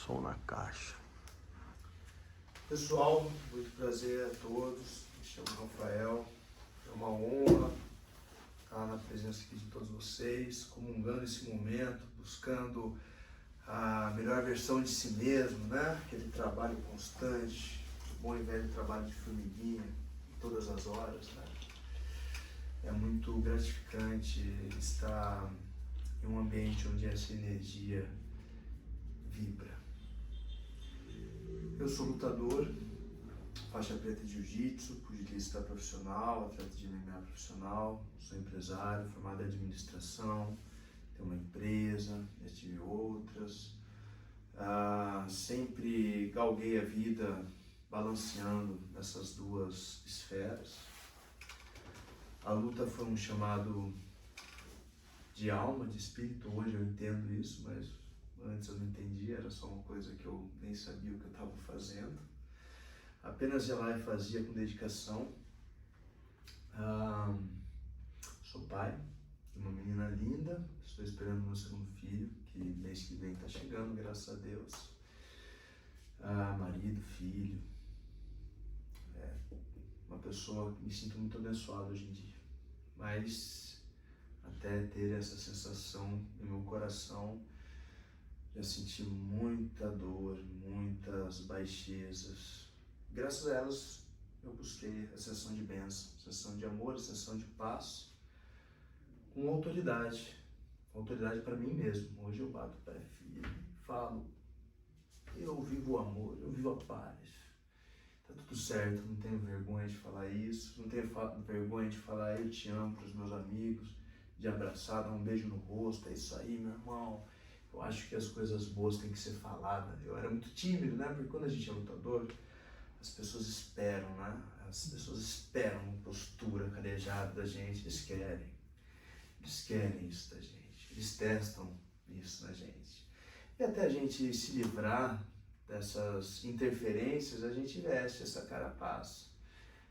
Som na caixa. Pessoal, muito prazer a todos. Me chamo Rafael. É uma honra estar na presença aqui de todos vocês, comungando esse momento, buscando a melhor versão de si mesmo, né? Aquele trabalho constante, o bom e velho trabalho de formiguinha, em todas as horas, né? É muito gratificante estar em um ambiente onde essa energia vibra. Eu sou lutador, faixa preta de jiu-jitsu, pugilista profissional, atleta de MMA profissional, sou empresário, formado em administração, tenho uma empresa, já tive outras. Sempre galguei a vida balanceando nessas duas esferas. A luta foi um chamado de alma, de espírito, hoje eu entendo isso, mas antes eu não entendia, era só uma coisa que eu nem sabia o que eu estava fazendo. Apenas ia lá e fazia com dedicação. Sou pai de uma menina linda, estou esperando meu segundo filho, que mês que vem está chegando, graças a Deus. Marido, filho, uma pessoa que me sinto muito abençoado hoje em dia. Mas até ter essa sensação no meu coração, já senti muita dor, muitas baixezas. Graças a elas eu busquei a sensação de bênção, a sensação de amor, a sensação de paz, com autoridade para mim mesmo. Hoje eu bato o pé firme, falo, eu vivo o amor, eu vivo a paz. Tá tudo certo, não tenho vergonha de falar isso, não tenho vergonha de falar eu te amo para os meus amigos, de abraçar, dar um beijo no rosto, é isso aí, meu irmão. Eu acho que as coisas boas têm que ser faladas. Eu era muito tímido, né? Porque quando a gente é lutador, as pessoas esperam, né? As pessoas esperam uma postura calejada da gente, eles querem isso da gente, eles testam isso na gente. E até a gente se livrar dessas interferências, a gente veste essa carapaça.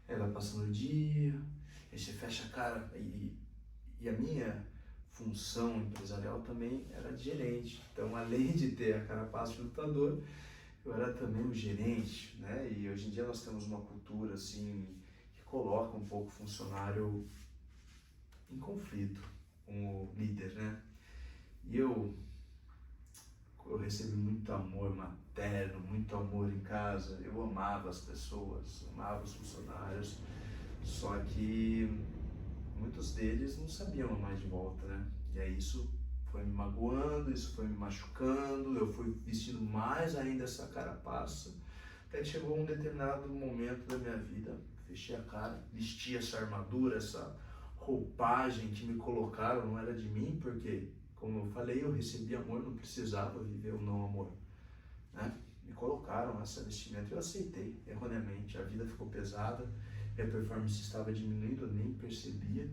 Aí vai passando o dia, aí você fecha a cara, e a minha função empresarial também era de gerente. Então, além de ter a carapaça de lutador, eu era também o gerente, né? E hoje em dia nós temos uma cultura assim que coloca um pouco o funcionário em conflito com o líder, né? E eu recebi muito amor materno, muito amor em casa. Eu amava as pessoas, amava os funcionários, só que muitos deles não sabiam amar de volta, né? E aí isso foi me magoando, isso foi me machucando, eu fui vestindo mais ainda essa carapaça, até que chegou um determinado momento da minha vida, fechei a cara, vesti essa armadura, essa roupagem que me colocaram, não era de mim, porque, como eu falei, eu recebi amor, não precisava viver o não amor, né? Me colocaram essa vestimenta e eu aceitei, erroneamente, a vida ficou pesada, minha performance estava diminuindo, eu nem percebia.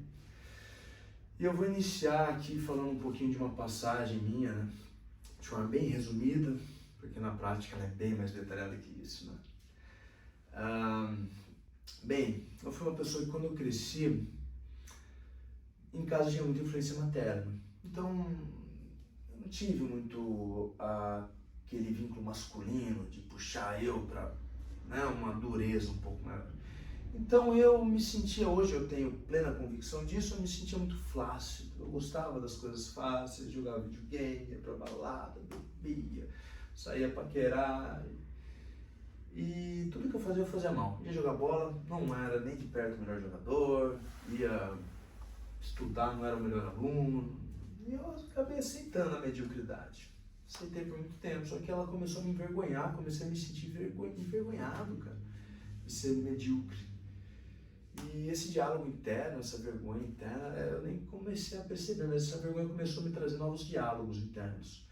E eu vou iniciar aqui falando um pouquinho de uma passagem minha, né? De forma bem resumida, porque na prática ela é bem mais detalhada que isso, né? Bem, eu fui uma pessoa que quando eu cresci, em casa tinha muita influência materna. Então, eu não tive muito aquele vínculo masculino de puxar eu para, né, uma dureza um pouco maior. Então eu me sentia, hoje eu tenho plena convicção disso, eu me sentia muito flácido, eu gostava das coisas fáceis, jogava videogame, ia pra balada, bebia, saía paquerar, e tudo que eu fazia mal. Ia jogar bola, não era nem de perto o melhor jogador, ia estudar, não era o melhor aluno, e eu acabei aceitando a mediocridade. Aceitei por muito tempo, só que ela começou a me envergonhar, comecei a me sentir envergonhado, cara, de ser medíocre. E esse diálogo interno, essa vergonha interna, eu nem comecei a perceber, mas essa vergonha começou a me trazer novos diálogos internos.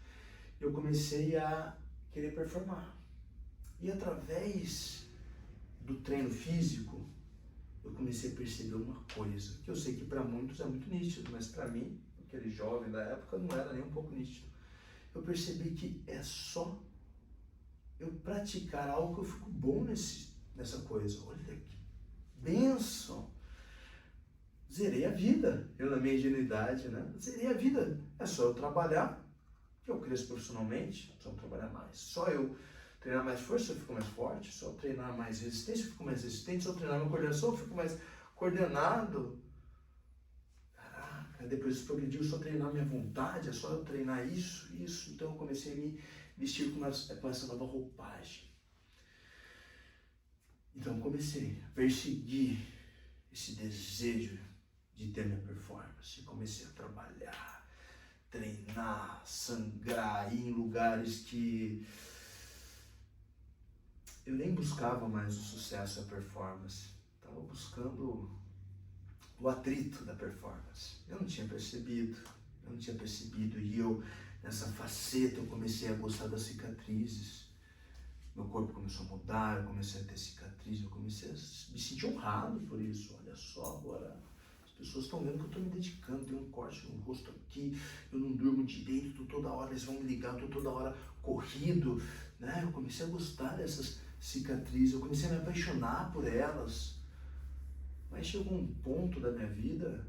Eu comecei a querer performar. E através do treino físico, eu comecei a perceber uma coisa, que eu sei que para muitos é muito nítido, mas para mim, aquele jovem da época, não era nem um pouco nítido. Eu percebi que é só eu praticar algo que eu fico bom nessa coisa. Olha que bênção! Zerei a vida, eu na minha ingenuidade, né? Zerei a vida, é só eu trabalhar eu cresço profissionalmente, só eu trabalhar mais. Só eu treinar mais força, eu fico mais forte. Só eu treinar mais resistência, eu fico mais resistente. Só eu treinar minha coordenação, eu fico mais coordenado. Caraca, depois isso progrediu, só treinar minha vontade, é só eu treinar isso. Então eu comecei a me vestir com essa nova roupagem. Então eu comecei a perseguir esse desejo de ter minha performance. Comecei a trabalhar, treinar, sangrar, ir em lugares que eu nem buscava mais o sucesso e a performance. Estava buscando o atrito da performance. Eu não tinha percebido. E eu, nessa faceta, eu comecei a gostar das cicatrizes. Meu corpo começou a mudar, eu comecei a ter cicatriz, eu comecei a me sentir honrado por isso. Olha só, agora as pessoas estão vendo que eu estou me dedicando, tem um corte no rosto aqui, eu não durmo direito, toda hora eles vão me ligar, eu estou toda hora corrido, né? Eu comecei a gostar dessas cicatrizes, eu comecei a me apaixonar por elas. Mas chegou um ponto da minha vida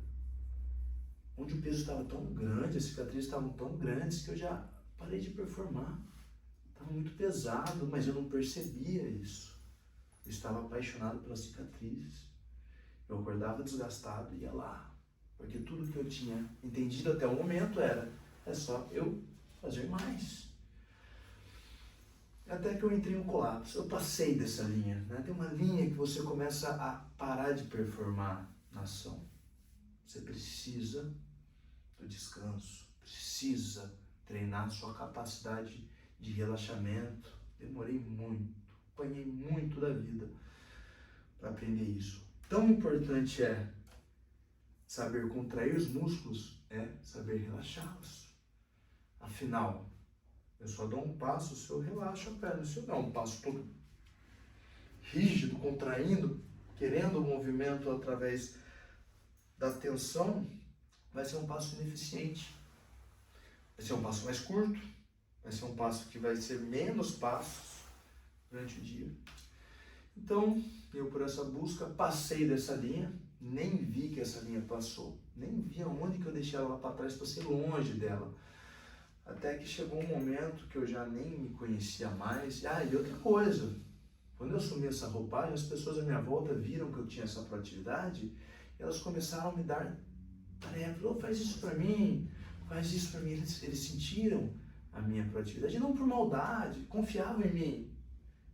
onde o peso estava tão grande, as cicatrizes estavam tão grandes que eu já parei de performar. Estava muito pesado, mas eu não percebia isso. Eu estava apaixonado pelas cicatrizes. Eu acordava desgastado e ia lá. Porque tudo que eu tinha entendido até o momento é só eu fazer mais. Até que eu entrei em um colapso. Eu passei dessa linha, né? Tem uma linha que você começa a parar de performar na ação. Você precisa do descanso, precisa treinar sua capacidade de relaxamento. Demorei muito, apanhei muito da vida para aprender isso. Tão importante é saber contrair os músculos, é saber relaxá-los. Afinal, eu só dou um passo se eu relaxo a perna. Se eu der um passo todo rígido, contraindo, querendo o movimento através da tensão, vai ser um passo ineficiente. Vai ser um passo mais curto, vai ser um passo que vai ser menos passos durante o dia. Então, eu por essa busca passei dessa linha, nem vi que essa linha passou, nem vi aonde que eu deixei ela lá para trás, passei longe dela. Até que chegou um momento que eu já nem me conhecia mais. E outra coisa, quando eu assumi essa roupagem, as pessoas à minha volta viram que eu tinha essa proatividade e elas começaram a me dar tarefas. Oh, faz isso para mim, faz isso para mim. Eles sentiram a minha proatividade, e não por maldade, confiavam em mim.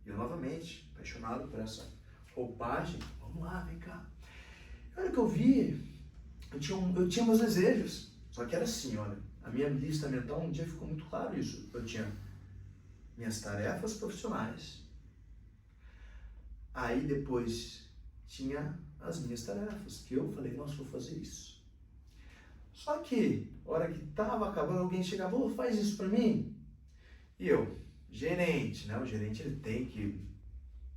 E eu, novamente, apaixonado por essa roupagem, vamos lá, vem cá. Na hora que eu vi, eu tinha meus desejos, só que era assim, olha, a minha lista mental, um dia ficou muito claro isso. Eu tinha minhas tarefas profissionais, aí depois tinha as minhas tarefas, que eu falei, nossa, vou fazer isso. Só que, a hora que estava acabando, alguém chegava, oh, faz isso para mim. E eu, gerente, né? O gerente ele tem que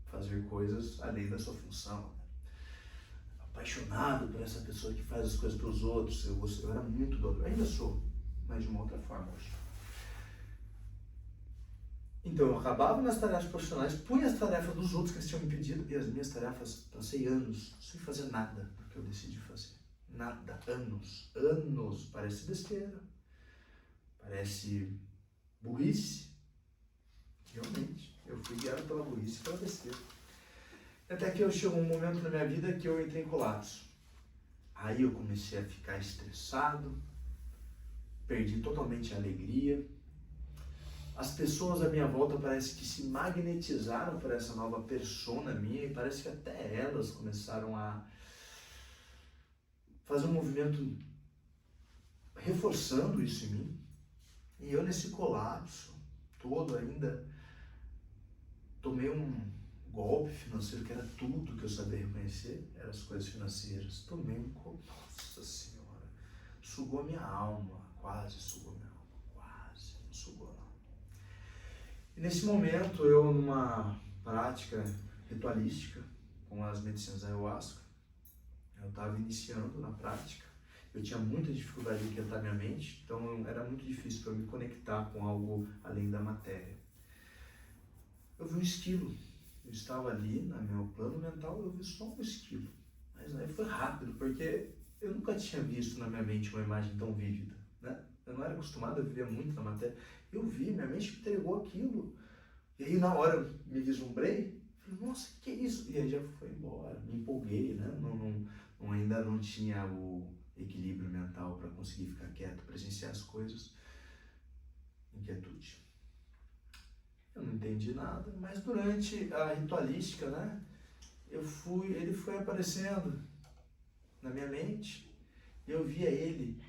fazer coisas além da sua função. Apaixonado por essa pessoa que faz as coisas para os outros. Eu era muito doido, ainda sou, mas de uma outra forma hoje. Então eu acabava nas tarefas profissionais, punha as tarefas dos outros que eles tinham me pedido, e as minhas tarefas, passei anos sem fazer nada do que eu decidi fazer. Nada, anos, parece besteira, parece burrice. Realmente, eu fui guiado pela burrice e pela besteira. Até que chegou um momento na minha vida que eu entrei em colapso. Aí eu comecei a ficar estressado, perdi totalmente a alegria. As pessoas à minha volta parece que se magnetizaram por essa nova persona minha e parece que até elas começaram a fazer um movimento reforçando isso em mim. E eu nesse colapso todo ainda tomei um golpe financeiro que era tudo que eu sabia reconhecer, eram as coisas financeiras. Tomei um golpe, nossa senhora, sugou minha alma, quase sugou minha alma, quase, não sugou não. E nesse momento eu, numa prática ritualística com as medicinas ayahuasca, eu estava iniciando na prática, eu tinha muita dificuldade de quietar minha mente, então era muito difícil para eu me conectar com algo além da matéria. Eu vi um esquilo, eu estava ali no meu plano mental, eu vi só um esquilo, mas aí foi rápido, porque eu nunca tinha visto na minha mente uma imagem tão vívida, né? Eu não era acostumado, eu vivia muito na matéria. Eu vi, minha mente me entregou aquilo. E aí na hora eu me vislumbrei, falei, nossa, que é isso? E aí já foi embora, me empolguei, né? Ainda não tinha o equilíbrio mental para conseguir ficar quieto, presenciar as coisas. Inquietude. Eu não entendi nada, mas durante a ritualística, né? Ele foi aparecendo na minha mente e eu via ele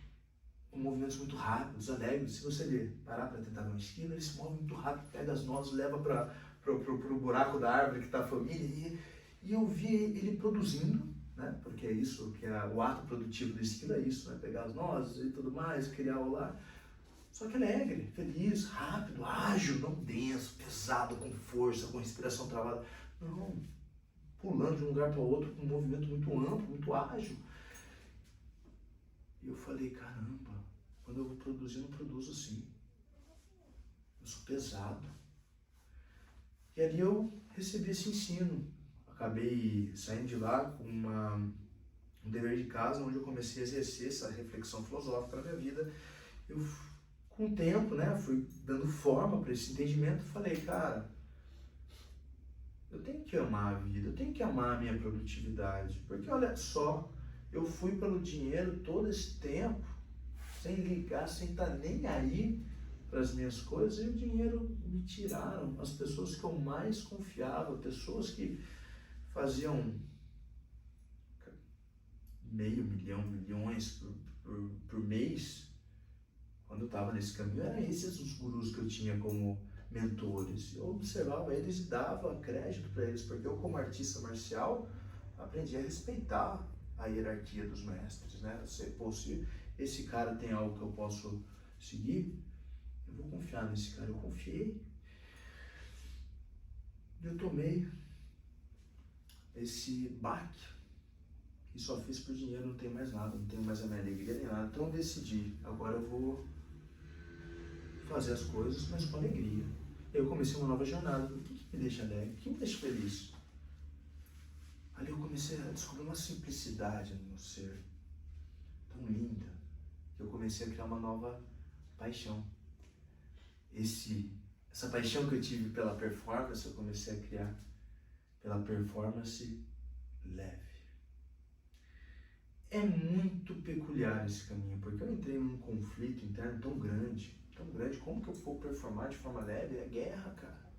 com movimentos muito rápidos, alegres. Se você parar para tentar ver uma esquina, ele se move muito rápido, pega as nozes, leva para o buraco da árvore que está a família. E eu vi ele produzindo, né? Porque é isso, que é o ato produtivo da esquina, é isso, né? Pegar as nozes e tudo mais, criar o lar. Só que alegre, feliz, rápido, ágil, não denso, pesado, com força, com respiração travada. Não, pulando de um lugar para o outro com um movimento muito amplo, muito ágil. E eu falei, caramba, quando eu vou produzir, eu não produzo assim. Eu sou pesado. E ali eu recebi esse ensino. Acabei saindo de lá com um dever de casa, onde eu comecei a exercer essa reflexão filosófica na minha vida. Eu, com o tempo, né, fui dando forma para esse entendimento. Falei, cara, eu tenho que amar a vida, eu tenho que amar a minha produtividade. Porque olha só, eu fui pelo dinheiro todo esse tempo, sem ligar, sem estar nem aí para as minhas coisas, e o dinheiro me tiraram. As pessoas que eu mais confiava, pessoas que faziam meio milhão, milhões por mês, quando eu estava nesse caminho, eram esses os gurus que eu tinha como mentores. Eu observava eles e dava crédito para eles, porque eu, como artista marcial, aprendi a respeitar a hierarquia dos mestres, né? Pô, se esse cara tem algo que eu posso seguir, eu vou confiar nesse cara. Eu confiei. E eu tomei esse baque e só fiz por dinheiro, não tenho mais nada, não tenho mais a minha alegria nem nada. Então eu decidi, agora eu vou fazer as coisas, mas com alegria. Eu comecei uma nova jornada. O que me deixa alegre? O que me deixa feliz? Ali eu comecei a descobrir uma simplicidade no meu ser tão linda, que eu comecei a criar uma nova paixão. Essa paixão que eu tive pela performance, eu comecei a criar pela performance leve. É muito peculiar esse caminho, porque eu entrei num conflito interno tão grande. Como que eu vou performar de forma leve? É guerra, cara.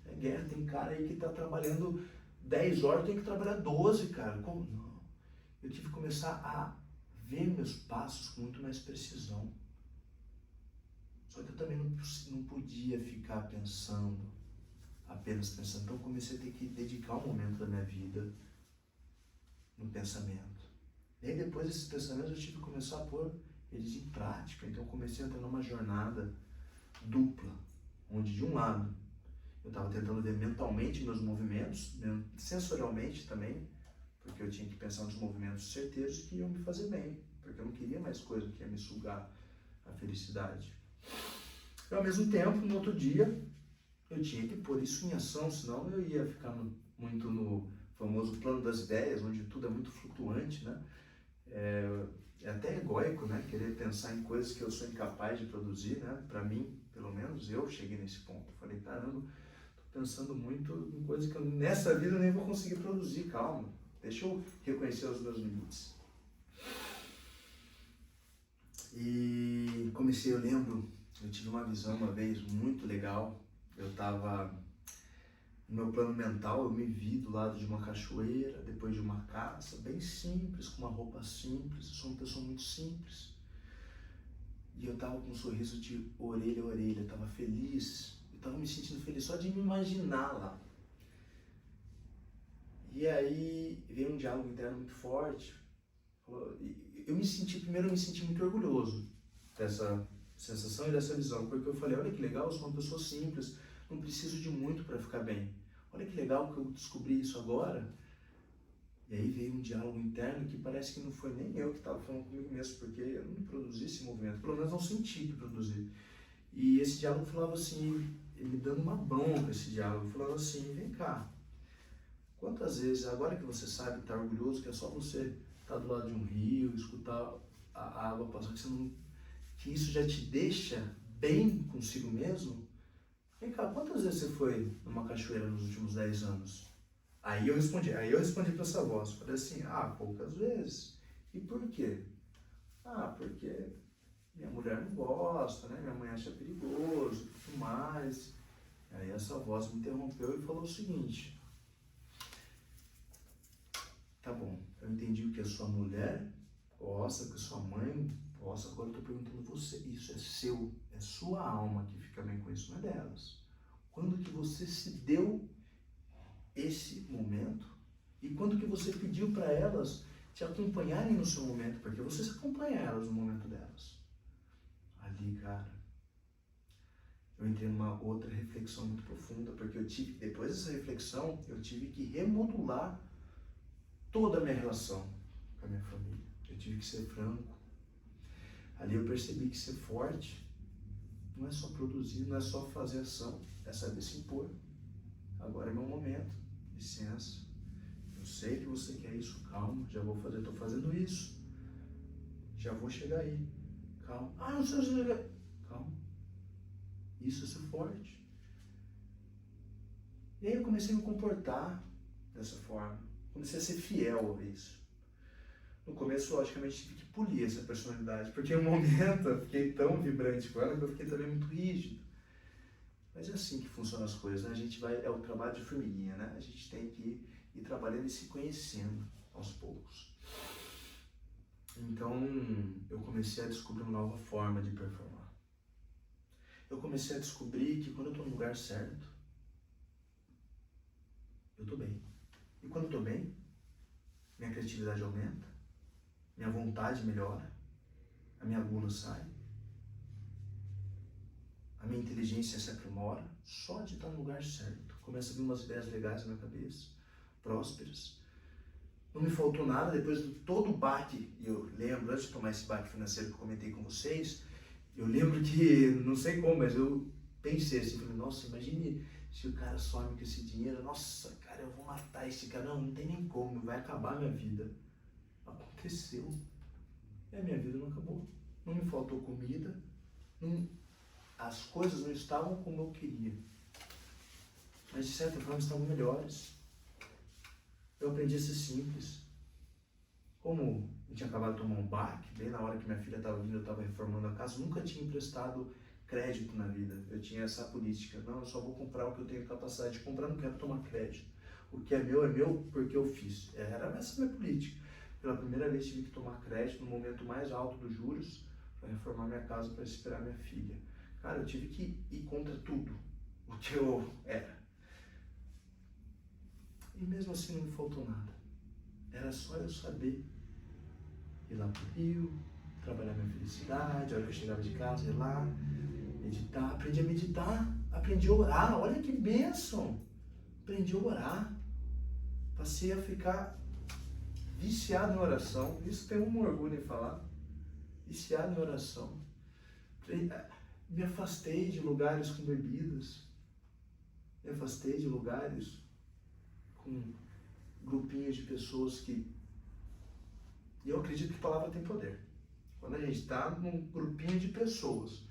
É guerra. Tem cara aí que tá trabalhando 10 horas, tem que trabalhar 12, cara. Como? Não. Eu tive que começar a ver meus passos com muito mais precisão. Só que eu também não podia ficar apenas pensando. Então eu comecei a ter que dedicar um momento da minha vida no pensamento. E aí depois desses pensamentos eu tive que começar a pôr eles em prática. Então eu comecei a entrar numa jornada dupla, onde de um lado eu estava tentando ver mentalmente meus movimentos, sensorialmente também, porque eu tinha que pensar nos movimentos certeiros que iam me fazer bem, porque eu não queria mais coisa que ia me sugar a felicidade. E ao mesmo tempo, no outro dia, eu tinha que pôr isso em ação, senão eu ia ficar muito no famoso plano das ideias, onde tudo é muito flutuante, né? É até egóico, né? Querer pensar em coisas que eu sou incapaz de produzir, né? Para mim, pelo menos, eu cheguei nesse ponto. Falei, caramba, tô pensando muito em coisas que eu, nessa vida eu nem vou conseguir produzir. Calma, deixa eu reconhecer os meus limites. E comecei, eu lembro, eu tive uma visão uma vez muito legal. Eu estava no meu plano mental, eu me vi do lado de uma cachoeira, depois de uma caça, bem simples, com uma roupa simples. Eu sou uma pessoa muito simples. E eu estava com um sorriso de orelha a orelha, eu estava feliz. Eu estava me sentindo feliz só de me imaginar lá. E aí veio um diálogo interno muito forte. Eu me senti muito orgulhoso dessa sensação e dessa visão, porque eu falei, olha que legal, eu sou uma pessoa simples, não preciso de muito para ficar bem. Olha que legal que eu descobri isso agora. E aí veio um diálogo interno que parece que não foi nem eu que estava falando comigo mesmo, porque eu não produzi esse movimento, pelo menos não senti que produzi. E esse diálogo falava assim, me dando uma bronca, esse diálogo, falando assim, vem cá, quantas vezes, agora que você sabe que está orgulhoso, que é só você estar do lado de um rio, escutar a água passar, que que isso já te deixa bem consigo mesmo, vem cá, quantas vezes você foi numa cachoeira nos últimos 10 anos? Aí eu respondi para essa voz, falei assim, poucas vezes. E por quê? Porque minha mulher não gosta, né? Minha mãe acha perigoso, tudo mais. Aí essa voz me interrompeu e falou o seguinte: tá bom, eu entendi o que a sua mulher gosta, o que a sua mãe gosta, agora eu tô perguntando você, isso é seu, é sua alma que fica bem com isso, não é delas. Quando que você se deu esse momento e quando que você pediu para elas te acompanharem no seu momento, porque você se acompanha elas no momento delas. Ali, cara, eu entrei numa outra reflexão muito profunda, porque depois dessa reflexão, eu tive que remodular toda a minha relação com a minha família. Eu tive que ser franco. Ali eu percebi que ser forte não é só produzir, não é só fazer ação, é saber se impor. Agora é meu momento, licença. Eu sei que você quer isso, calma, já vou fazer, estou fazendo isso. Já vou chegar aí, calma. Não sei chegar. Calma. Isso é ser forte. E aí eu comecei a me comportar dessa forma. Comecei a ser fiel a isso. No começo, logicamente, tive que polir essa personalidade, porque em um momento eu fiquei tão vibrante com ela que eu fiquei também muito rígido. Mas é assim que funcionam as coisas, né? A gente vai, é o trabalho de formiguinha, né? A gente tem que ir trabalhando e se conhecendo aos poucos. Então, eu comecei a descobrir uma nova forma de performar. Eu comecei a descobrir que quando eu estou no lugar certo, eu estou bem. E quando eu estou bem, minha criatividade aumenta, minha vontade melhora, a minha gula sai, a minha inteligência se aprimora só de estar no lugar certo. Começa a vir umas ideias legais na minha cabeça, prósperas. Não me faltou nada depois de todo o baque. Eu lembro, antes de tomar esse baque financeiro que eu comentei com vocês, eu lembro que, não sei como, mas eu pensei assim, falei, nossa, imagine se o cara some com esse dinheiro, nossa, cara, eu vou matar esse cara. Não tem nem como, vai acabar a minha vida. Aconteceu. E a minha vida não acabou. Não me faltou comida, as coisas não estavam como eu queria. Mas de certa forma estavam melhores. Eu aprendi a ser simples. Como eu tinha acabado de tomar um baque, bem na hora que minha filha estava vindo, eu estava reformando a casa, nunca tinha emprestado crédito na vida. Eu tinha essa política, não, eu só vou comprar o que eu tenho capacidade de comprar, não quero tomar crédito. O que é meu porque eu fiz. Era essa a minha política. Pela primeira vez tive que tomar crédito no momento mais alto dos juros para reformar minha casa, para esperar minha filha. Cara, eu tive que ir contra tudo o que eu era. E mesmo assim não me faltou nada. Era só eu saber ir lá pro rio, trabalhar minha felicidade, a hora que eu chegava de casa, ir lá, meditar. Aprendi a meditar, aprendi a orar, olha que bênção! Aprendi a orar. Passei a ficar viciado em oração, isso tem um orgulho em falar. Viciado em oração. Me afastei de lugares com bebidas, me afastei de lugares com grupinhos de pessoas que... E eu acredito que a palavra tem poder. Quando a gente está num grupinho de pessoas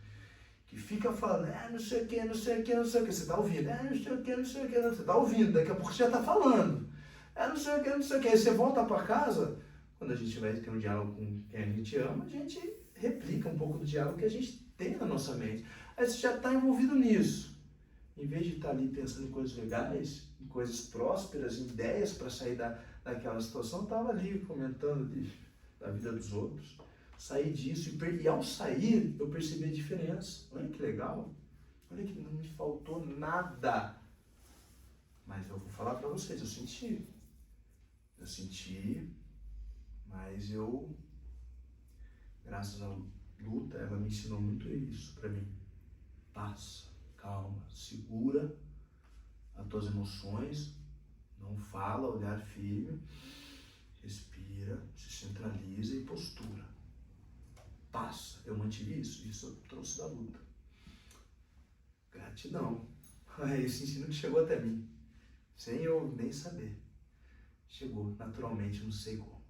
que fica falando, não sei o que, não sei o que, não sei o que, você está ouvindo, não sei o que, não sei o que, você está ouvindo, daqui a pouco você já está falando, não sei o que, não sei o que, aí você volta para casa, quando a gente vai ter um diálogo com quem a gente ama, a gente replica um pouco do diálogo que a gente tem na nossa mente. Aí você já está envolvido nisso. Em vez de estar ali pensando em coisas legais, em coisas prósperas, em ideias para sair daquela situação, estava ali comentando da vida dos outros. Saí disso e ao sair eu percebi a diferença. Olha que legal. Olha que não me faltou nada. Mas eu vou falar para vocês, eu senti. Mas graças à luta, ela me ensinou muito isso para mim. Passa, calma, segura as tuas emoções, não fala, olhar firme, respira, se centraliza e postura. Passa, eu mantive isso eu trouxe da luta. Gratidão. Esse ensino que chegou até mim, sem eu nem saber. Chegou naturalmente, não sei como.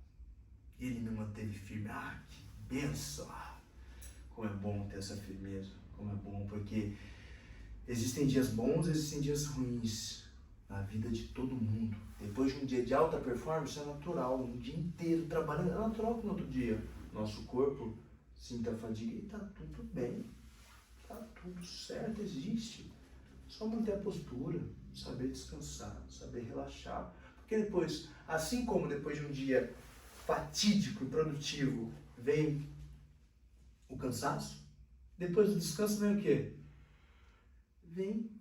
Ele me manteve firme. Que bênção! como é bom ter essa firmeza, como é bom, porque existem dias bons, existem dias ruins na vida de todo mundo. Depois de um dia de alta performance é natural, um dia inteiro trabalhando, é natural que no outro dia nosso corpo sinta fadiga e tá tudo bem, tá tudo certo, existe. Só manter a postura, saber descansar, saber relaxar. Porque depois, assim como depois de um dia fatídico e produtivo, vem o cansaço, depois do descanso vem o quê? Vem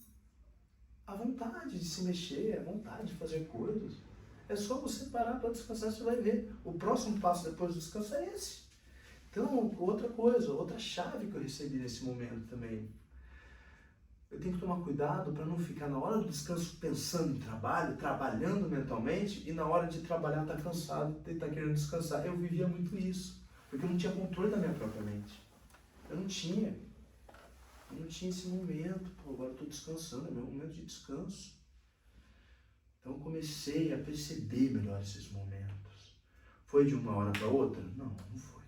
a vontade de se mexer, a vontade de fazer coisas. É só você parar para descansar, você vai ver. O próximo passo depois do descanso é esse. Então, outra coisa, outra chave que eu recebi nesse momento também. Eu tenho que tomar cuidado para não ficar na hora do descanso pensando em trabalho, trabalhando mentalmente, e na hora de trabalhar estar cansado e estar querendo descansar. Eu vivia muito isso, porque eu não tinha controle da minha própria mente. Eu não tinha esse momento. Pô, agora eu estou descansando, é meu momento de descanso. Então eu comecei a perceber melhor esses momentos. Foi de uma hora para outra? Não, não foi.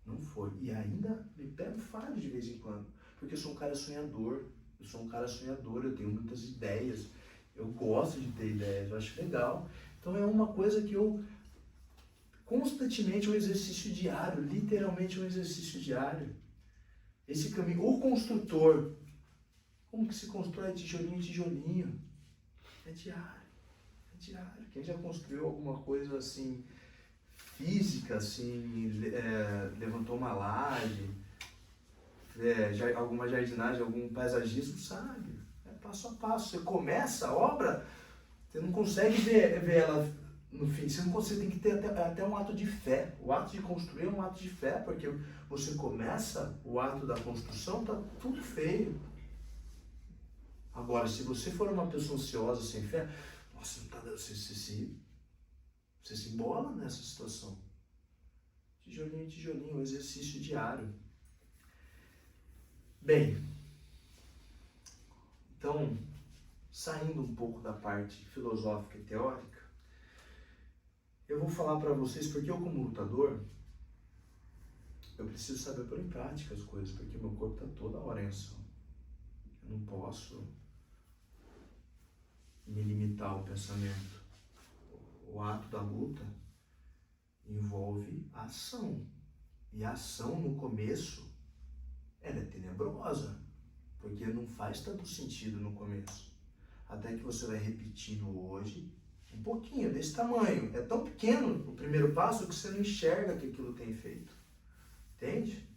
Não foi. E ainda me pego falho de vez em quando. Porque eu sou um cara sonhador. Eu tenho muitas ideias. Eu gosto de ter ideias, eu acho legal. Então é uma coisa que eu constantemente, um exercício diário, literalmente um exercício diário. Esse caminho, o construtor, como que se constrói tijolinho em tijolinho? É diário, é diário. Quem já construiu alguma coisa assim, física, assim, levantou uma laje, alguma jardinagem, algum paisagismo, sabe? É passo a passo. Você começa a obra, você não consegue ver ela no fim. Você tem que ter até um ato de fé. O ato de construir é um ato de fé, porque você começa o ato da construção, tá tudo feio. Agora, se você for uma pessoa ansiosa, sem fé, nossa, você se embola nessa situação. Tijolinho em tijolinho, um exercício diário. Bem, então, saindo um pouco da parte filosófica e teórica, eu vou falar para vocês porque eu, como lutador, eu preciso saber pôr em prática as coisas, porque meu corpo está toda hora em ação. Eu não posso me limitar ao pensamento. O ato da luta envolve a ação. E a ação, no começo, ela é tenebrosa, porque não faz tanto sentido no começo. Até que você vai repetindo hoje, um pouquinho, desse tamanho. É tão pequeno o primeiro passo que você não enxerga que aquilo tem efeito. Entende?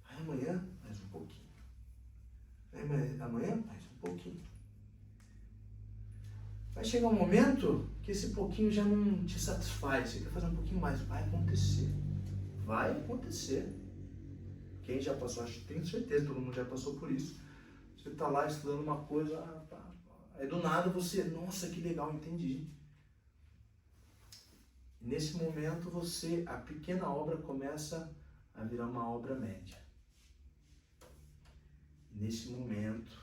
Aí amanhã, mais um pouquinho. Aí amanhã, mais um pouquinho. Vai chegar um momento que esse pouquinho já não te satisfaz. Você quer fazer um pouquinho mais. Vai acontecer. Vai acontecer. Quem já passou, acho que tenho certeza, todo mundo já passou por isso. Você está lá estudando uma coisa, aí do nada você, nossa, que legal, entendi. Nesse momento a pequena obra começa a virar uma obra média. Nesse momento,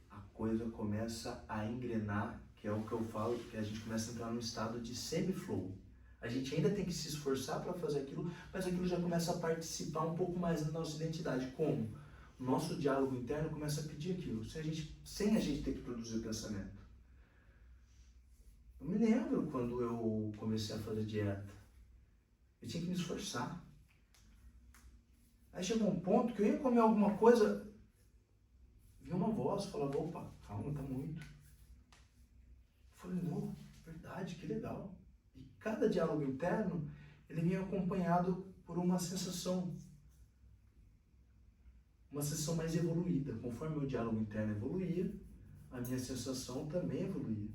a coisa começa a engrenar, que é o que eu falo, que a gente começa a entrar num estado de semi-flow. A gente ainda tem que se esforçar para fazer aquilo, mas aquilo já começa a participar um pouco mais da nossa identidade. Como? O nosso diálogo interno começa a pedir aquilo, sem a gente ter que produzir o pensamento. Eu me lembro quando eu comecei a fazer dieta. Eu tinha que me esforçar. Aí chegou um ponto que eu ia comer alguma coisa, vinha uma voz, falava, opa, calma, tá muito. Eu falei, não, verdade, que legal. E cada diálogo interno, ele vinha acompanhado por uma sensação mais evoluída. Conforme o meu diálogo interno evoluía, a minha sensação também evoluía.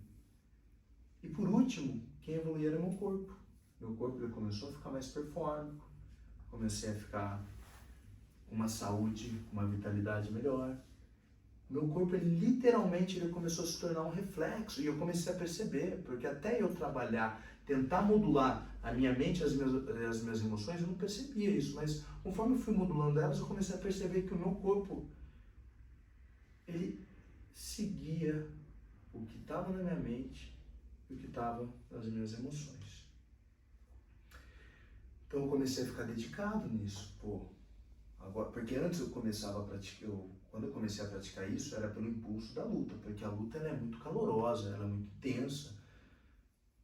E por último, quem evoluía era o meu corpo. Meu corpo ele começou a ficar mais performático, comecei a ficar com uma saúde, uma vitalidade melhor. Meu corpo, ele literalmente começou a se tornar um reflexo, e eu comecei a perceber, porque até eu trabalhar, tentar modular a minha mente e as minhas emoções, eu não percebia isso, mas conforme eu fui modulando elas, eu comecei a perceber que o meu corpo, ele seguia o que estava na minha mente e o que estava nas minhas emoções. Então eu comecei a ficar dedicado nisso, pô. Agora, porque antes eu começava a praticar, quando eu comecei a praticar isso, era pelo impulso da luta, porque a luta ela é muito calorosa, ela é muito intensa,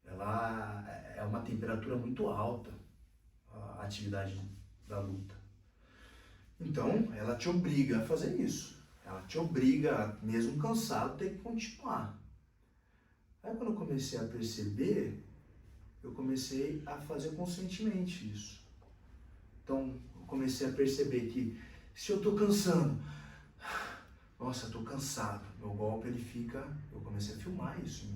ela é uma temperatura muito alta, a atividade da luta. Então, ela te obriga a fazer isso. Ela te obriga, mesmo cansado, a ter que continuar. Aí quando eu comecei a perceber, eu comecei a fazer conscientemente isso. Então, eu comecei a perceber que se eu estou cansando, nossa, eu tô cansado, meu golpe ele fica, eu comecei a filmar isso,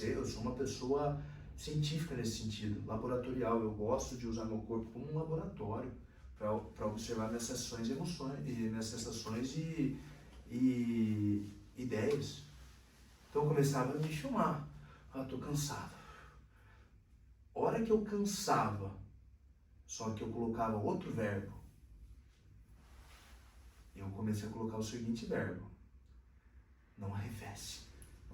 eu sou uma pessoa científica nesse sentido, laboratorial, eu gosto de usar meu corpo como um laboratório para observar minhas sensações e emoções, minhas sensações e ideias. Então eu começava a me filmar, tô cansado. Hora que eu cansava, só que eu colocava outro verbo, eu comecei a colocar o seguinte verbo: não arrefece.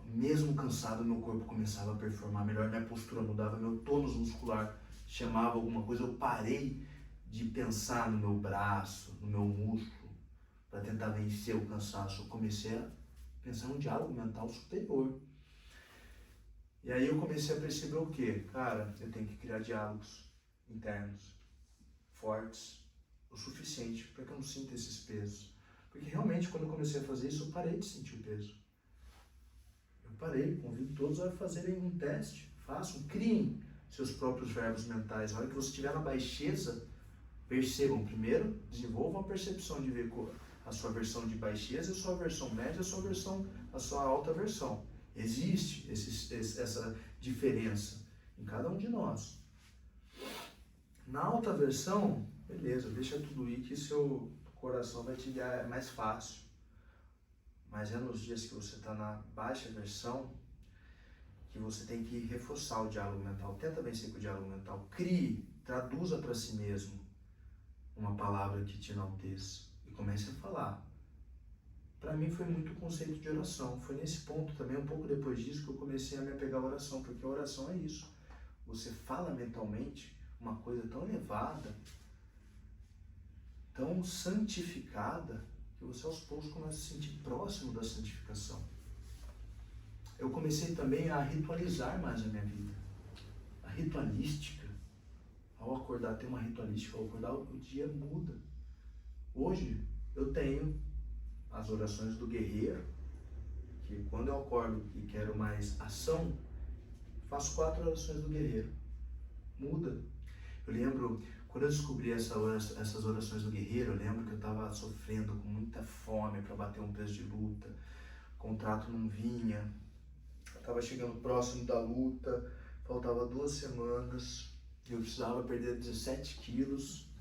Mesmo cansado, meu corpo começava a performar melhor, minha postura mudava, meu tônus muscular chamava alguma coisa, eu parei de pensar no meu braço, no meu músculo, para tentar vencer o cansaço. Eu comecei a pensar em um diálogo mental superior. E aí eu comecei a perceber o quê? Cara, eu tenho que criar diálogos internos, fortes, o suficiente para que eu não sinta esses pesos. Porque realmente, quando eu comecei a fazer isso, eu parei de sentir o peso. Eu parei, convido todos a fazerem um teste, façam, criem seus próprios verbos mentais. Na hora que você estiver na baixeza, percebam primeiro, desenvolvam a percepção de ver a sua versão de baixeza, a sua versão média, a sua alta versão. Existe essa diferença em cada um de nós. Na alta versão, beleza, deixa tudo ir que seu coração vai te guiar, é mais fácil. Mas é nos dias que você está na baixa versão que você tem que reforçar o diálogo mental. Tenta vencer com o diálogo mental. Crie, traduza para si mesmo uma palavra que te enalteça e comece a falar. Para mim foi muito o conceito de oração. Foi nesse ponto também, um pouco depois disso, que eu comecei a me apegar à oração, porque a oração é isso. Você fala mentalmente uma coisa tão elevada, tão santificada, que você aos poucos começa a se sentir próximo da santificação. Eu comecei também a ritualizar mais a minha vida. A ritualística, ao acordar, ter uma ritualística, ao acordar o dia muda. Hoje eu tenho as orações do guerreiro, que quando eu acordo e quero mais ação, faço 4 orações do guerreiro. Muda. Eu lembro, quando eu descobri essas orações do guerreiro, eu lembro que eu estava sofrendo com muita fome para bater um peso de luta, o contrato não vinha, eu estava chegando próximo da luta, faltava 2 semanas, eu precisava perder 17 quilos.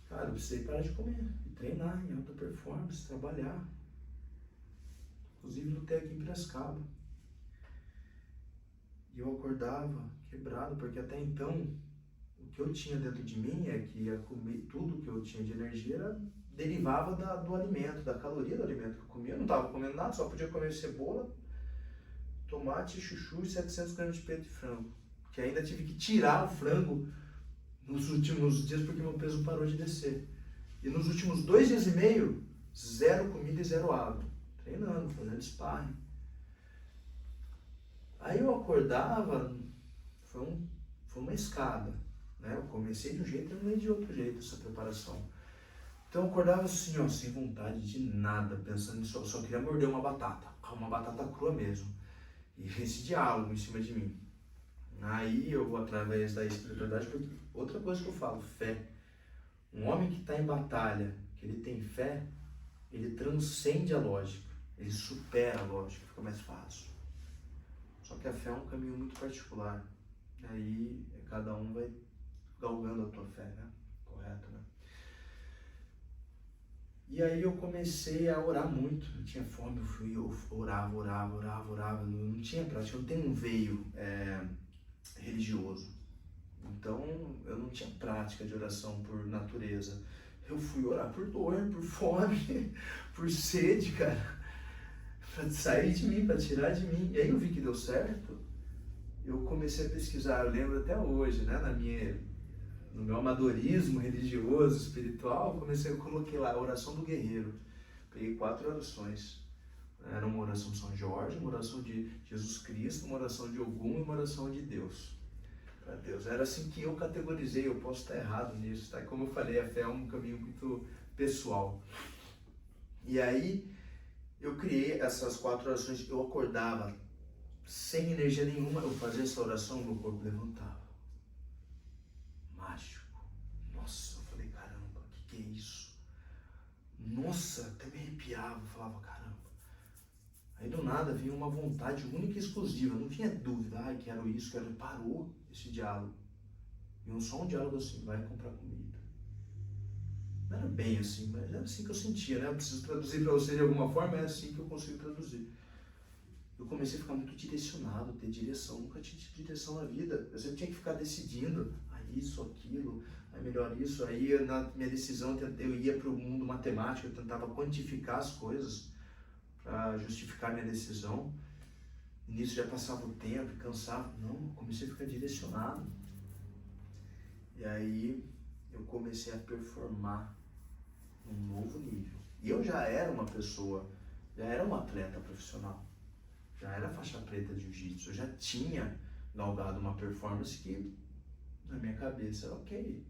Cara, eu precisei parar de comer e treinar em alta performance, trabalhar. Inclusive lutei aqui em Piracicaba. E eu acordava quebrado, porque até então o que eu tinha dentro de mim é que ia comer, tudo que eu tinha de energia derivava do alimento, da caloria do alimento que eu comia. Eu não estava comendo nada, só podia comer cebola, tomate, chuchu e 700 gramas de peito de frango. Que ainda tive que tirar o frango nos últimos dias porque meu peso parou de descer. E nos últimos 2 dias e meio, 0 comida e 0 água. Treinando, fazendo sparring. Aí eu acordava, foi uma escada, né? Eu comecei de um jeito e terminei de outro jeito essa preparação. Então eu acordava assim, ó, sem vontade de nada, pensando só queria morder uma batata crua mesmo. E esse diálogo em cima de mim. Aí eu, através da espiritualidade, porque outra coisa que eu falo, fé. Um homem que está em batalha, que ele tem fé, ele transcende a lógica, ele supera a lógica, fica mais fácil. Só que a fé é um caminho muito particular. Aí cada um vai galgando a tua fé, né? Correto, né? E aí eu comecei a orar muito. Eu tinha fome, eu orava. Não tinha prática, eu não tenho um veio religioso. Então eu não tinha prática de oração por natureza. Eu fui orar por dor, por fome, por sede, cara. Para sair de mim, para tirar de mim. E aí eu vi que deu certo. eu comecei a pesquisar, eu lembro até hoje, né, no meu amadorismo religioso, espiritual, eu coloquei lá a oração do guerreiro. Peguei 4 orações. Era uma oração de São Jorge, uma oração de Jesus Cristo, uma oração de Ogum e uma oração de Deus. Para Deus. Era assim que eu categorizei, eu posso estar errado nisso, tá? Como eu falei, a fé é um caminho muito pessoal. E aí, eu criei essas 4 orações, eu acordava sem energia nenhuma, eu fazia essa oração, meu corpo levantava. Mágico. Nossa, eu falei, caramba, o que é isso? Nossa, até me arrepiava, eu falava, caramba. Aí do nada vinha uma vontade única e exclusiva, não tinha dúvida, quero isso, quero... Parou esse diálogo. E só um diálogo assim, vai comprar comida. Não era bem assim, mas era assim que eu sentia, né? Eu preciso traduzir para você de alguma forma, é assim que eu consigo traduzir. Eu comecei a ficar muito direcionado, ter direção, nunca tinha tido direção na vida. Eu sempre tinha que ficar decidindo, isso, aquilo, melhor isso. Aí na minha decisão eu ia para o mundo matemático, eu tentava quantificar as coisas para justificar minha decisão. E nisso já passava o tempo, cansava. Não, eu comecei a ficar direcionado. E aí eu comecei a performar num novo nível. E eu já era uma pessoa, já era um atleta profissional. Já era faixa preta de jiu-jitsu, eu já tinha galgado uma performance que na minha cabeça era ok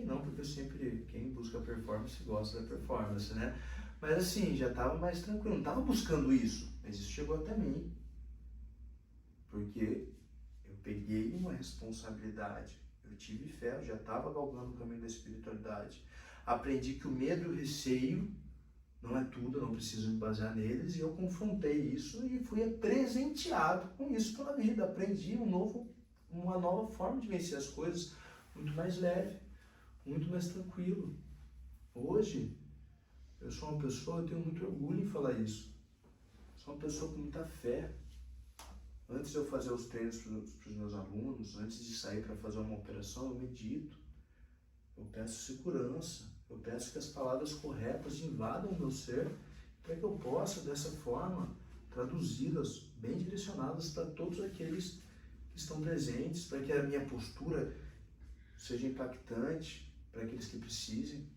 não, porque eu sempre, quem busca performance gosta da performance, né? Mas assim, já estava mais tranquilo, não estava buscando isso, mas isso chegou até mim, porque eu peguei uma responsabilidade, eu tive fé, eu já estava galgando o caminho da espiritualidade, aprendi que o medo e o receio não é tudo, eu não preciso me basear neles, e eu confrontei isso e fui presenteado com isso pela vida. Aprendi uma nova forma de vencer as coisas, muito mais leve, muito mais tranquilo. Hoje, eu sou uma pessoa, eu tenho muito orgulho em falar isso. Sou uma pessoa com muita fé. Antes de eu fazer os treinos para os meus alunos, antes de sair para fazer uma operação, eu medito. Eu peço segurança. Eu peço que as palavras corretas invadam o meu ser para que eu possa, dessa forma, traduzi-las bem direcionadas para todos aqueles que estão presentes, para que a minha postura seja impactante para aqueles que precisem.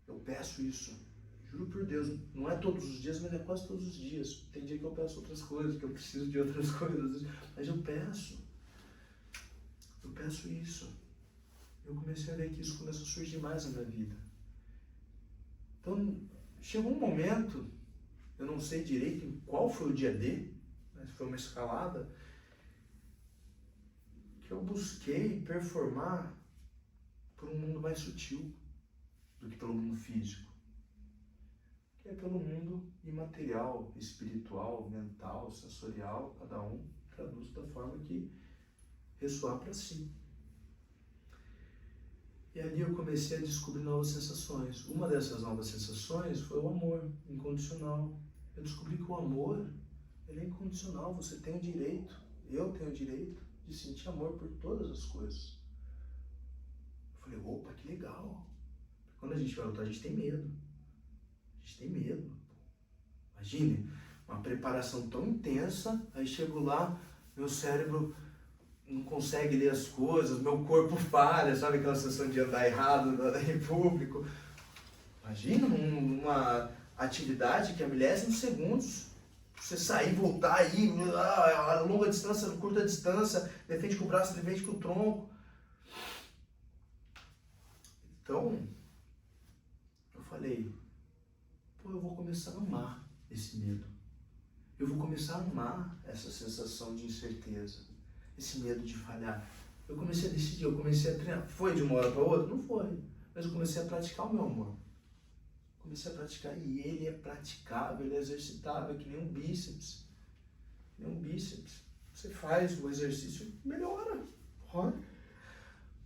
Eu peço isso, juro por Deus, não é todos os dias, mas é quase todos os dias. Tem dia que eu peço outras coisas, que eu preciso de outras coisas, mas eu peço isso. Eu comecei a ver que isso começou a surgir mais na minha vida. Então, chegou um momento, eu não sei direito em qual foi o dia D, mas foi uma escalada, que eu busquei performar por um mundo mais sutil do que pelo mundo físico, que é pelo mundo imaterial, espiritual, mental, sensorial, cada um traduz da forma que ressoar para si. E ali eu comecei a descobrir novas sensações. Uma dessas novas sensações foi o amor incondicional. Eu descobri que o amor, ele é incondicional. Você tem o direito, eu tenho o direito de sentir amor por todas as coisas. Eu falei, opa, que legal. Quando a gente vai lutar, a gente tem medo. Imagine, uma preparação tão intensa, aí chego lá, meu cérebro não consegue ler as coisas, meu corpo falha, sabe aquela sensação de andar errado em público? Imagina uma atividade que é milésimos de segundos, você sair, voltar aí, a longa distância, a curta distância, defende com o braço, defende com o tronco. Então, eu falei, eu vou começar a amar esse medo. Eu vou começar a amar essa sensação de incerteza. Esse medo de falhar. Eu comecei a decidir, eu comecei a treinar. Foi de uma hora para outra? Não foi. Mas eu comecei a praticar o meu amor. Comecei a praticar e ele é praticável, ele é exercitável, é que nem um bíceps. Você faz o exercício, melhora.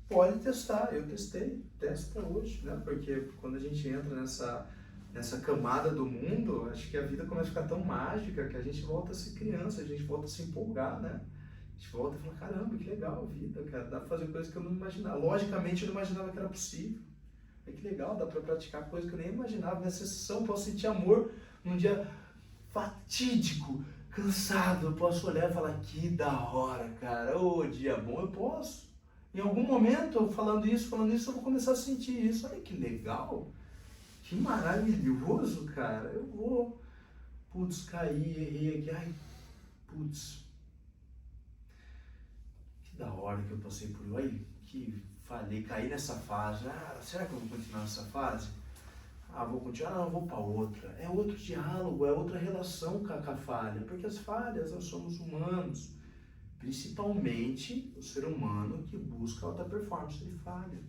Pode testar, eu testo para hoje, né? Porque quando a gente entra nessa camada do mundo, acho que a vida começa a ficar tão mágica que a gente volta a ser criança, a gente volta a se empolgar, né? A gente volta e fala, caramba, que legal a vida, cara, dá pra fazer coisas que eu não imaginava. Logicamente, eu não imaginava que era possível. Que legal, dá pra praticar coisas que eu nem imaginava. Minha sensação, posso sentir amor num dia fatídico, cansado, eu posso olhar e falar, que da hora, cara, ô dia bom, eu posso. Em algum momento, eu falando isso, eu vou começar a sentir isso. Olha que legal, que maravilhoso, cara. Eu vou, putz, caí, errei aqui, ai, putz, que da hora que eu passei por isso, aí, que falei, caí nessa fase. Ah, será que eu vou continuar nessa fase? Ah, vou continuar, não, vou para outra. É outro diálogo, é outra relação com a falha, porque as falhas, nós somos humanos. Principalmente o ser humano que busca alta performance, ele falha.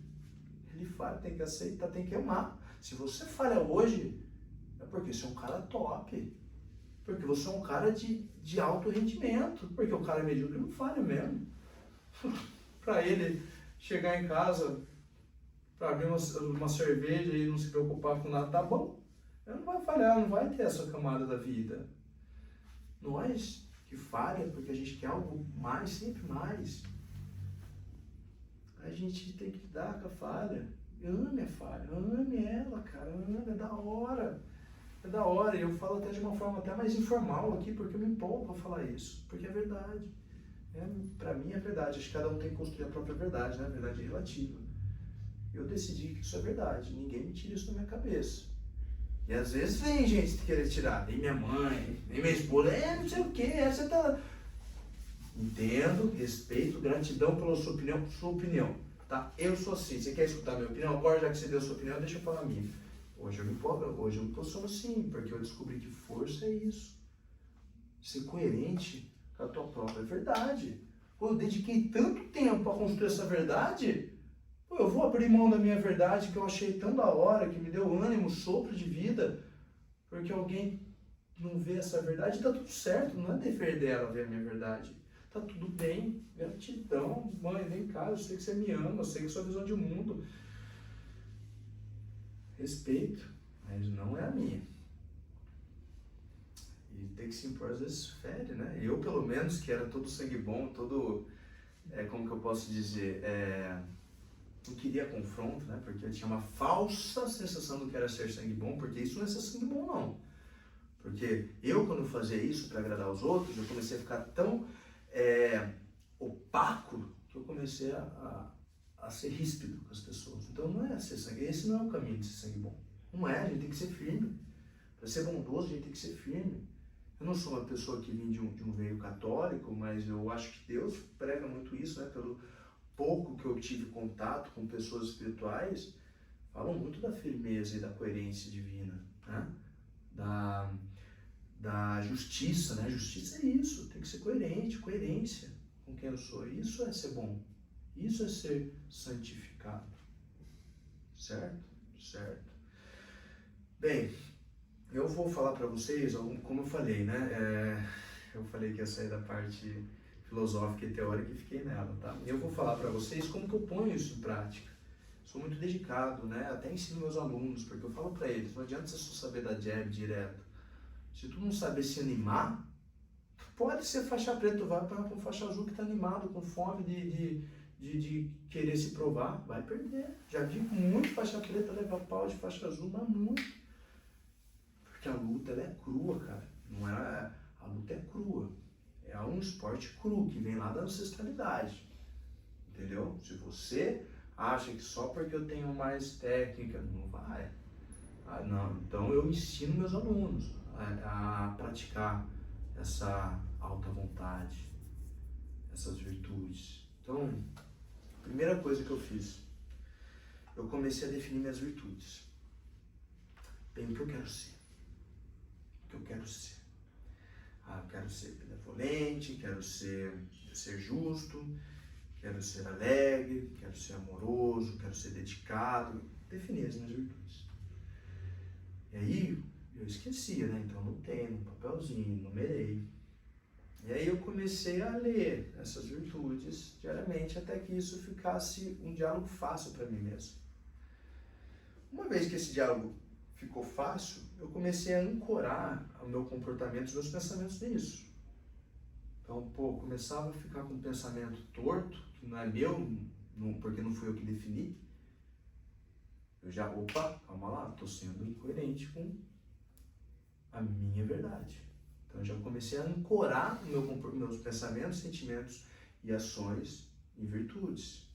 Ele falha, tem que aceitar, tem que amar. Se você falha hoje, é porque você é um cara top. Porque você é um cara de alto rendimento. Porque o cara medíocre não falha mesmo. Para ele chegar em casa, para abrir uma cerveja e não se preocupar com nada, tá bom. Ele não vai falhar, não vai ter essa camada da vida. Nós que falha porque a gente quer algo mais, sempre mais. A gente tem que lidar com a falha. Ame a falha, ame ela, cara, ame, é da hora. É da hora, e eu falo até de uma forma até mais informal aqui, porque eu me empolgo a falar isso, porque é verdade. Pra mim é verdade, acho que cada um tem que construir a própria verdade, né? A verdade é relativa. Eu decidi que isso é verdade, ninguém me tira isso da minha cabeça. E às vezes vem gente que querer tirar, nem minha mãe, nem minha esposa, não sei o que, você tá... Entendo, respeito, gratidão pela sua opinião, tá? Eu sou assim, você quer escutar a minha opinião? Agora, já que você deu a sua opinião, deixa eu falar a minha. Hoje eu me empolgo, hoje eu me posiciono assim, porque eu descobri que força é isso. Ser coerente com a tua própria verdade. Pô, eu dediquei tanto tempo a construir essa verdade, pô, eu vou abrir mão da minha verdade que eu achei tão da hora, que me deu ânimo, sopro de vida, porque alguém não vê essa verdade, tá tudo certo, não é dever dela ver a minha verdade. Tá tudo bem, gratidão, mãe, vem cá, eu sei que você me ama, eu sei que sua visão de mundo. Respeito, mas não é a minha. E tem que se impor, às vezes fere, né? Eu, pelo menos, que era todo sangue bom, todo, como que eu posso dizer, não queria confronto, né? Porque eu tinha uma falsa sensação do que era ser sangue bom, porque isso não é ser sangue bom, não. Porque eu, quando fazia isso para agradar os outros, eu comecei a ficar tão opaco que eu comecei a ser ríspido com as pessoas. Então não é ser sangue, esse não é o caminho de ser sangue bom. Não é, a gente tem que ser firme. Para ser bondoso, a gente tem que ser firme. Eu não sou uma pessoa que vem de um veio católico, mas eu acho que Deus prega muito isso, né? Pelo pouco que eu tive contato com pessoas espirituais, falam muito da firmeza e da coerência divina, né? Da justiça, né? Justiça é isso, tem que ser coerente, coerência com quem eu sou. Isso é ser bom, isso é ser santificado, certo? Certo. Bem, eu vou falar para vocês, como eu falei, né? Eu falei que ia sair da parte filosófica e teórica e fiquei nela, tá? Eu vou falar para vocês como que eu ponho isso em prática. Sou muito dedicado, né? Até ensino meus alunos, porque eu falo para eles, não adianta você só saber dar jab direto. Se tu não saber se animar, tu pode ser faixa preta, tu vai para um faixa azul que tá animado, com fome de querer se provar, vai perder. Já vi muito faixa preta levar pau de faixa azul, mas muito. Porque a luta, ela é crua, cara. Não é... A luta é crua. É um esporte cru, que vem lá da ancestralidade. Entendeu? Se você acha que só porque eu tenho mais técnica, não vai. Ah, não. Então eu ensino meus alunos a praticar essa alta vontade, essas virtudes. Então, a primeira coisa que eu fiz, eu comecei a definir minhas virtudes. Bem, o que eu quero ser? O que eu quero ser? Eu quero ser benevolente, quero ser justo, quero ser alegre, quero ser amoroso, quero ser dedicado. Defini as minhas virtudes. E aí, eu esquecia, né? Então, anotei no papelzinho, numerei. E aí eu comecei a ler essas virtudes diariamente, até que isso ficasse um diálogo fácil para mim mesmo. Uma vez que esse diálogo ficou fácil, eu comecei a ancorar o meu comportamento, os meus pensamentos nisso. Então, começava a ficar com um pensamento torto, que não é meu, porque não fui eu que defini. Eu já, calma lá, estou sendo incoerente com a minha verdade. Então eu já comecei a ancorar meus pensamentos, sentimentos e ações em virtudes.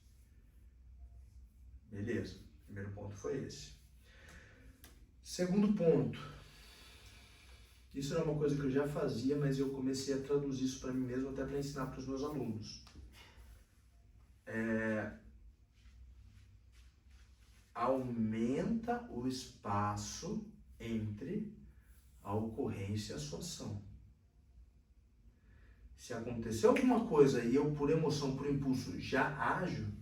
Beleza, o primeiro ponto foi esse. Segundo ponto, isso era uma coisa que eu já fazia, mas eu comecei a traduzir isso para mim mesmo, até para ensinar para os meus alunos. Aumenta o espaço entre a ocorrência e a sua ação. Se acontecer alguma coisa e eu, por emoção, por impulso, já ajo,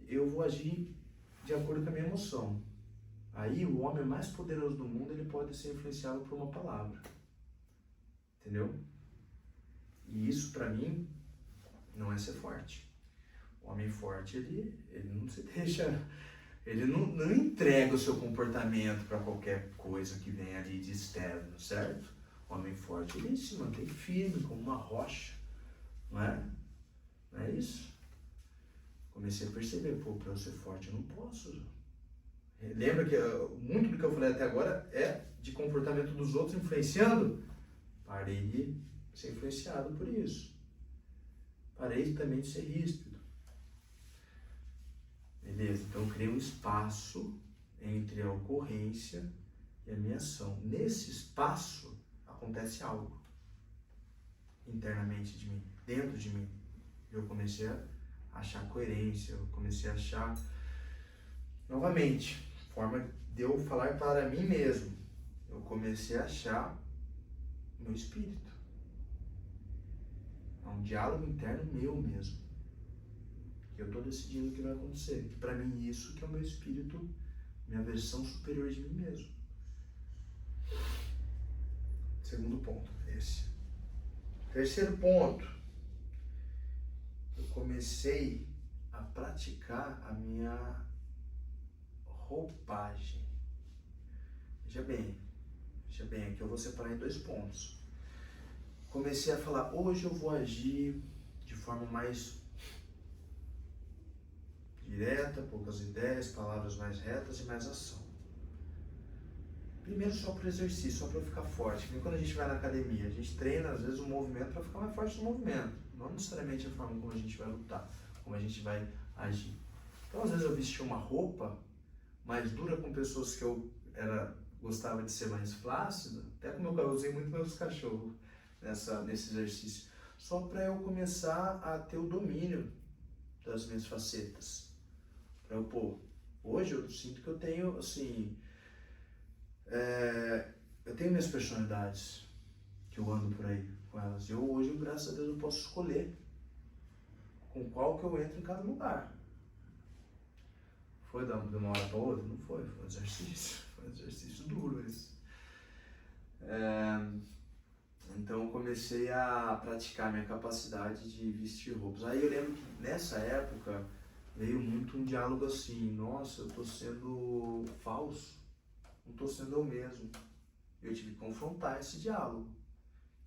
eu vou agir de acordo com a minha emoção. Aí o homem mais poderoso do mundo, ele pode ser influenciado por uma palavra. Entendeu? E isso, para mim, não é ser forte. O homem forte, ele não se deixa... Ele não entrega o seu comportamento para qualquer coisa que venha ali de externo, certo? O homem forte, ele se mantém firme como uma rocha, não é? Não é isso? Comecei a perceber, para eu ser forte eu não posso. Lembra que muito do que eu falei até agora é de comportamento dos outros influenciando? Parei de ser influenciado por isso. Parei também de ser ríspido. Beleza? Então eu criei um espaço entre a ocorrência e a minha ação. Nesse espaço acontece algo internamente de mim, dentro de mim. Eu comecei a achar coerência, eu comecei a achar, novamente, forma de eu falar para mim mesmo. Eu comecei a achar meu espírito. É um diálogo interno meu mesmo. Eu estou decidindo o que vai acontecer. E para mim isso que é o meu espírito, minha versão superior de mim mesmo. Segundo ponto, esse. Terceiro ponto, eu comecei a praticar a minha roupagem. Veja bem, aqui eu vou separar em 2 pontos. Comecei a falar, hoje eu vou agir de forma mais direta, poucas ideias, palavras mais retas e mais ação. Primeiro só para o exercício, só para eu ficar forte. Porque quando a gente vai na academia, a gente treina às vezes o movimento para ficar mais forte no movimento. Não necessariamente a forma como a gente vai lutar, como a gente vai agir. Então às vezes eu vestia uma roupa mais dura com pessoas que eu gostava de ser mais flácido, até como eu usei muito meus cachorros nesse exercício, só para eu começar a ter o domínio das minhas facetas. Hoje eu sinto que eu tenho, assim, eu tenho minhas personalidades, que eu ando por aí com elas. Hoje, graças a Deus, eu posso escolher com qual que eu entro em cada lugar. Foi de uma hora para outra? Não foi, foi um exercício duro esse. Então eu comecei a praticar minha capacidade de vestir roupas. Aí eu lembro que nessa época veio muito um diálogo assim, nossa, eu tô sendo falso, não tô sendo eu mesmo. Eu tive que confrontar esse diálogo.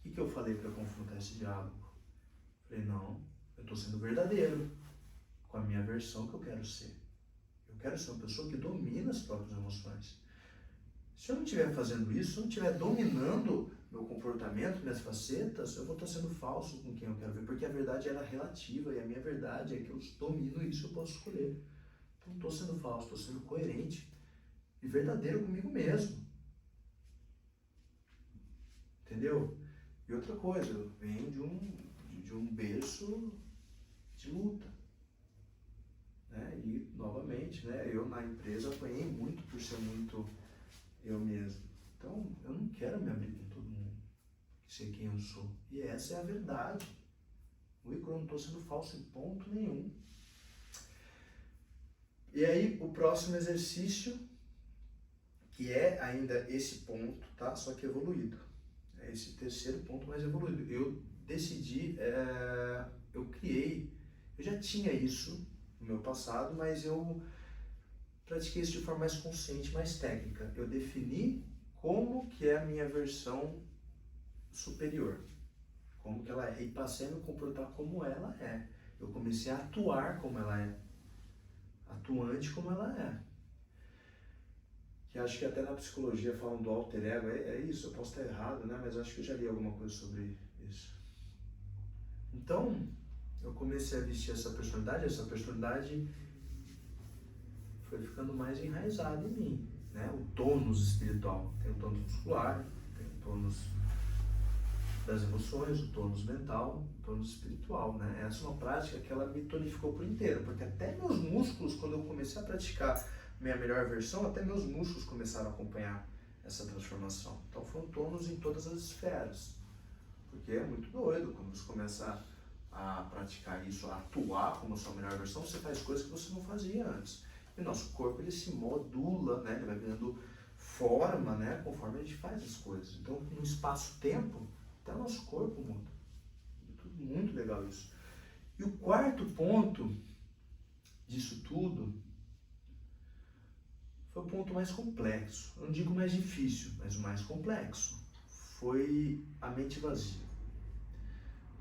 O que eu falei para confrontar esse diálogo? Falei, não, eu tô sendo verdadeiro com a minha versão que eu quero ser. Eu quero ser uma pessoa que domina as próprias emoções. Se eu não estiver fazendo isso, se eu não estiver dominando meu comportamento, minhas facetas, eu vou estar sendo falso com quem eu quero ver, porque a verdade ela é relativa e a minha verdade é que eu domino isso, eu posso escolher. Então não estou sendo falso, estou sendo coerente e verdadeiro comigo mesmo. Entendeu? E outra coisa, eu venho de um berço de luta. Né? E, novamente, né, eu na empresa apanhei muito por ser muito eu mesmo. Então, eu não quero me abrir com todo mundo, ser quem eu sou. E essa é a verdade. Eu não estou sendo falso em ponto nenhum. E aí, o próximo exercício, que é ainda esse ponto, tá? Só que evoluído. É esse terceiro ponto mais evoluído. Eu decidi, eu já tinha isso no meu passado, mas eu pratiquei isso de forma mais consciente, mais técnica. Eu defini como que é a minha versão superior, como que ela é, e passei a me comportar como ela é. Eu comecei a atuar como ela é, atuante como ela é. O que acho que até na psicologia falam do alter ego, é isso, eu posso estar errado, né? Mas acho que eu já li alguma coisa sobre isso. Então, eu comecei a vestir essa personalidade foi ficando mais enraizada em mim, né? O tônus espiritual, tem o tônus muscular, tem o tônus das emoções, o tônus mental, o tônus espiritual, né? Essa é uma prática que ela me tonificou por inteiro, porque até meus músculos, quando eu comecei a praticar minha melhor versão, até meus músculos começaram a acompanhar essa transformação. Então foi um tônus em todas as esferas, porque é muito doido quando você começa a praticar isso, a atuar como a sua melhor versão, você faz coisas que você não fazia antes. E o nosso corpo, ele se modula, né? Ele vai ganhando forma, né? Conforme a gente faz as coisas. Então, no espaço-tempo, até o nosso corpo muda. Muito legal isso. E o quarto ponto disso tudo foi o ponto mais complexo. Eu não digo mais difícil, mas o mais complexo. Foi a mente vazia.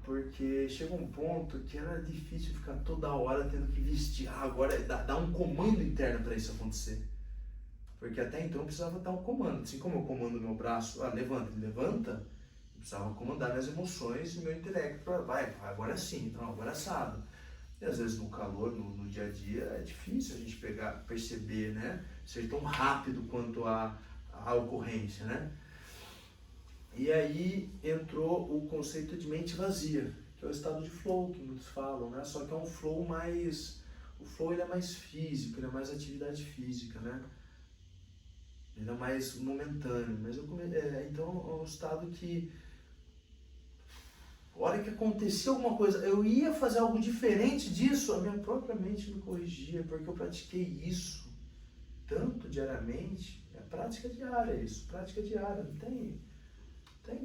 Porque chegou um ponto que era difícil ficar toda hora tendo que vestir. Agora dá um comando interno para isso acontecer. Porque até então eu precisava dar um comando. Assim como eu comando meu braço, levanta, ele levanta, eu precisava comandar minhas emoções e meu intelecto para vai, agora sim, então agora assado. E às vezes no calor, no dia a dia, é difícil a gente perceber, né? Ser tão rápido quanto a ocorrência, né? E aí entrou o conceito de mente vazia, que é o estado de flow que muitos falam, né? Só que é um flow mais... O flow ele é mais físico, ele é mais atividade física, né? Ele é mais momentâneo. Mas então é um estado que... A hora que acontecia alguma coisa, eu ia fazer algo diferente disso, a minha própria mente me corrigia, porque eu pratiquei isso tanto diariamente. É prática diária isso, prática diária, não tem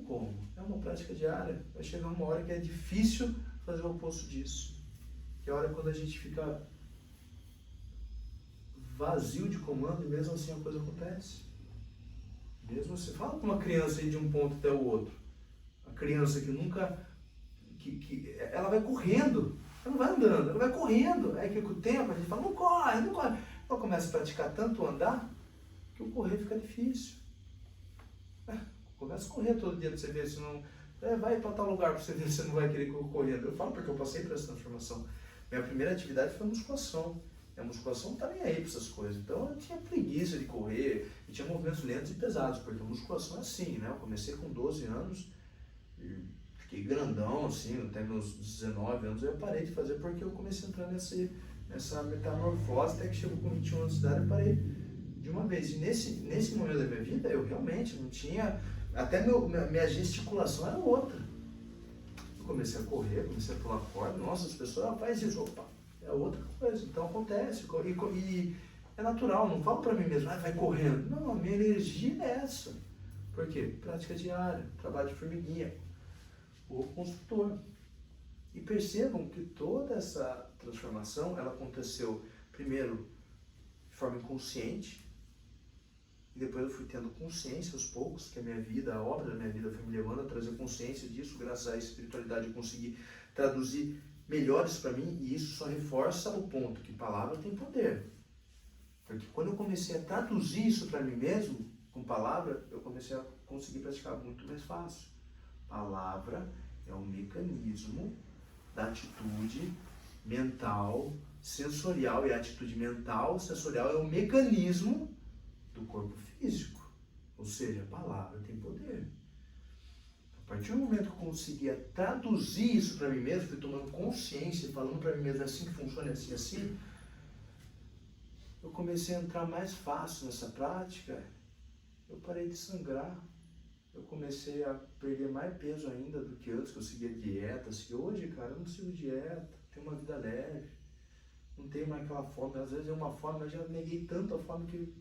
como. É uma prática diária. Vai chegar uma hora que é difícil fazer o oposto disso. Que é a hora quando a gente fica vazio de comando e mesmo assim a coisa acontece. Mesmo assim, fala com uma criança aí de um ponto até o outro. A criança que nunca... ela vai correndo, ela não vai andando, ela vai correndo. Aí que com o tempo a gente fala, não corre, não corre. Ela começa a praticar tanto andar que o correr fica difícil. Começa a correr todo dia para você ver se não... vai para tal lugar para você ver se você não vai querer correr. Eu falo porque eu passei por essa transformação. Minha primeira atividade foi a musculação. E a musculação não tá nem aí para essas coisas. Então eu tinha preguiça de correr e tinha movimentos lentos e pesados, porque a musculação é assim, né? Eu comecei com 12 anos e fiquei grandão, assim, até meus 19 anos eu parei de fazer porque eu comecei a entrar nessa metamorfose, até que chegou com 21 anos de idade eu parei de uma vez. E nesse momento da minha vida eu realmente não tinha... Até minha gesticulação era outra. Eu comecei a correr, comecei a pular corda. Nossa, as pessoas faz isso, opa, é outra coisa. Então acontece. E é natural, não falo pra mim mesmo, vai correndo. Não, a minha energia é essa. Por quê? Prática diária, trabalho de formiguinha, o construtor. E percebam que toda essa transformação, ela aconteceu primeiro de forma inconsciente. E depois eu fui tendo consciência aos poucos, que a minha vida, a obra da minha vida foi me levando a trazer consciência disso. Graças à espiritualidade eu consegui traduzir melhor isso para mim, e isso só reforça o ponto que palavra tem poder. Porque quando eu comecei a traduzir isso para mim mesmo, com palavra, eu comecei a conseguir praticar muito mais fácil. Palavra é um mecanismo da atitude mental, sensorial, e a atitude mental, sensorial é um mecanismo do corpo físico, ou seja, a palavra tem poder. A partir do momento que eu conseguia traduzir isso para mim mesmo, fui tomando consciência, falando para mim mesmo assim que funciona, assim, eu comecei a entrar mais fácil nessa prática. Eu parei de sangrar, eu comecei a perder mais peso ainda do que antes, que eu seguia dieta. Assim, hoje, cara, eu não sigo dieta, tenho uma vida leve, não tenho mais aquela fome. Às vezes é uma fome, eu já neguei tanto a fome que